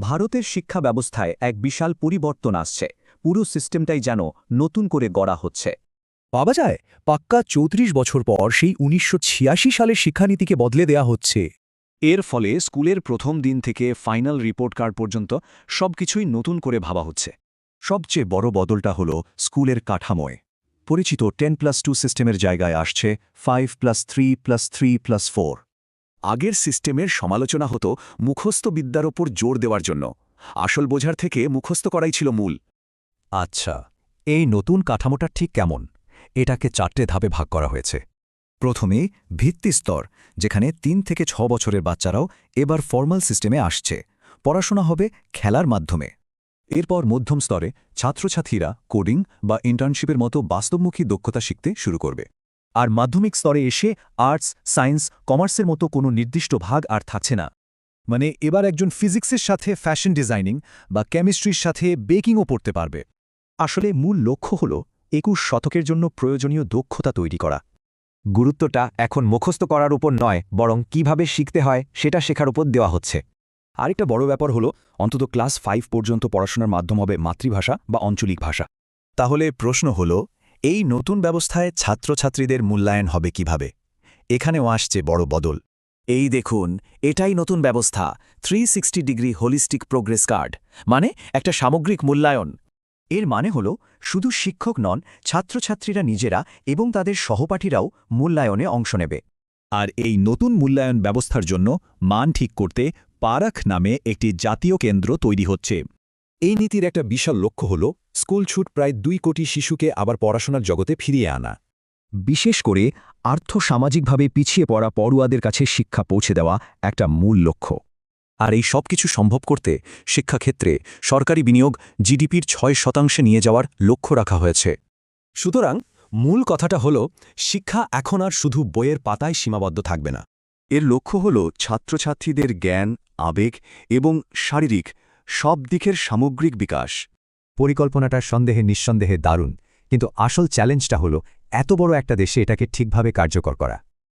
ভারতের শিক্ষা ব্যবস্থায় এক বিশাল পরিবর্তন আসছে। পুরো সিস্টেমটাই যেন নতুন করে গড়া হচ্ছে। পাওয়া যায় পাক্কা ৩৪ বছর পর সেই ১৯৮৬ সালের শিক্ষানীতিকে বদলে দেয়া হচ্ছে। এর ফলে স্কুলের প্রথম দিন থেকে ফাইনাল রিপোর্ট কার্ড পর্যন্ত সবকিছুই নতুন করে ভাবা হচ্ছে। সবচেয়ে বড় বদলটা হল স্কুলের কাঠামোয়। পরিচিত 10+2 সিস্টেমের জায়গায় আসছে 5+3+3+4। আগের সিস্টেমের সমালোচনা হতো মুখস্থ বিদ্যার ওপর জোর দেওয়ার জন্য। আসল বোঝার থেকে মুখস্থ করাই ছিল মূল। আচ্ছা, এই নতুন কাঠামোটা ঠিক কেমন? এটাকে 4টে ধাপে ভাগ করা হয়েছে। প্রথমে ভিত্তিস্তর, যেখানে 3 থেকে 6 বছরের বাচ্চারাও এবার ফর্মাল সিস্টেমে আসছে। পড়াশোনা হবে খেলার মাধ্যমে। এরপর মধ্যম স্তরে ছাত্রছাত্রীরা কোডিং বা ইন্টার্নশিপের মতো বাস্তবমুখী দক্ষতা শিখতে শুরু করবে। আর মাধ্যমিক স্তরে এসে আর্টস, সায়েন্স, কমার্সের মতো কোনো নির্দিষ্ট ভাগ আর থাকছে না। মানে এবার একজন ফিজিক্সের সাথে ফ্যাশন ডিজাইনিং বা কেমিস্ট্রির সাথে বেকিংও পড়তে পারবে। আসলে মূল লক্ষ্য হল ২১ শতকের জন্য প্রয়োজনীয় দক্ষতা তৈরি করা। গুরুত্বটা এখন মুখস্থ করার উপর নয়, বরং কিভাবে শিখতে হয় সেটা শেখার উপর দেওয়া হচ্ছে। আরেকটা বড় ব্যাপার হলো অন্তত ক্লাস 5 পর্যন্ত পড়াশোনার মাধ্যম হবে মাতৃভাষা বা আঞ্চলিক ভাষা। তাহলে প্রশ্ন হলো, এই নতুন ব্যবস্থায় ছাত্রছাত্রীদের মূল্যায়ন হবে কিভাবে? এখানেও আসছে বড় বদল। এই দেখুন, এটাই নতুন ব্যবস্থা, 360 ডিগ্রি হোলিস্টিক প্রোগ্রেস কার্ড, মানে একটা সামগ্রিক মূল্যায়ন। এর মানে হল শুধু শিক্ষক নন, ছাত্রছাত্রীরা নিজেরা এবং তাদের সহপাঠীরাও মূল্যায়নে অংশ নেবে। আর এই নতুন মূল্যায়ন ব্যবস্থার জন্য মান ঠিক করতে পারাখ নামে একটি জাতীয় কেন্দ্র তৈরি হচ্ছে। এই নীতির একটা বিশাল লক্ষ্য হল স্কুল ছুট প্রায় 2 কোটি শিশুকে আবার পড়াশোনার জগতে ফিরিয়ে আনা। বিশেষ করে আর্থসামাজিকভাবে পিছিয়ে পড়া পড়ুয়াদের কাছে শিক্ষা পৌঁছে দেওয়া একটা মূল লক্ষ্য। আর এই সব কিছু সম্ভব করতে শিক্ষাক্ষেত্রে সরকারি বিনিয়োগ জিডিপির 6% নিয়ে যাওয়ার লক্ষ্য রাখা হয়েছে। সুতরাং মূল কথাটা হল, শিক্ষা এখন আর শুধু বইয়ের পাতায় সীমাবদ্ধ থাকবে না। এর লক্ষ্য হল ছাত্রছাত্রীদের জ্ঞান, আবেগ এবং শারীরিক সব দিকের সামগ্রিক বিকাশ। পরিকল্পনাটা নিঃসন্দেহে দারুণ, কিন্তু আসল চ্যালেঞ্জটা হলো এত বড় একটা দেশে এটাকে ঠিকভাবে কার্যকর করা।